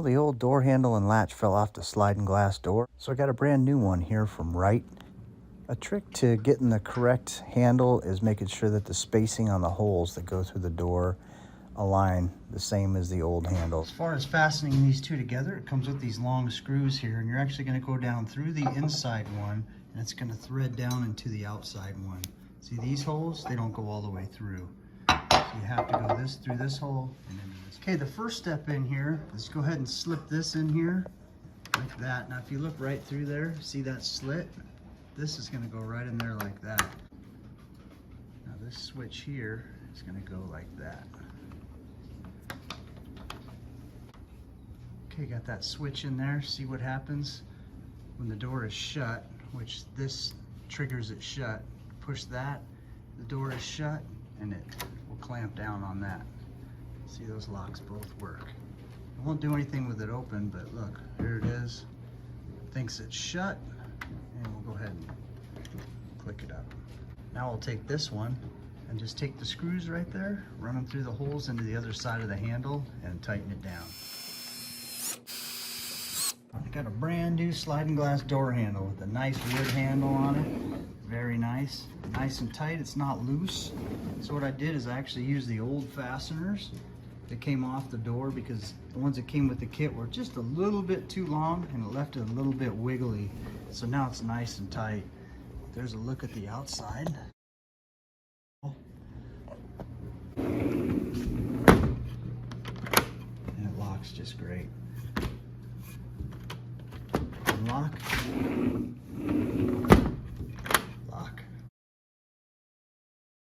Well, the old door handle and latch fell off the sliding glass door, so I got a brand new one here from Wright. A trick to getting the correct handle is making sure that the spacing on the holes that go through the door align the same as the old handle. As far as fastening these two together, it comes with these long screws here, and you're actually going to go down through the inside one, and it's going to thread down into the outside one. See these holes? They don't go all the way through. So you have to go through this hole and into this. Okay, the first step in here is go ahead and slip this in here like that. Now if you look right through there, see that slit? This is going to go right in there like that. Now this switch here is going to go like that. Okay, got that switch in there. See what happens when the door is shut, which this triggers it shut. Push that, the door is shut, and it will clamp down on that. See, those locks both work. I won't do anything with it open, but look, here it is. Thinks it's shut, and we'll go ahead and click it up. Now I'll take this one and just take the screws right there, run them through the holes into the other side of the handle, and tighten it down. I got a brand new sliding glass door handle with a nice wood handle on it. Very nice. Nice and tight, it's not loose. So what I did is I actually used the old fasteners that came off the door, because the ones that came with the kit were just a little bit too long and it left it a little bit wiggly. So now it's nice and tight. There's a look at the outside. And it locks just great. Unlock.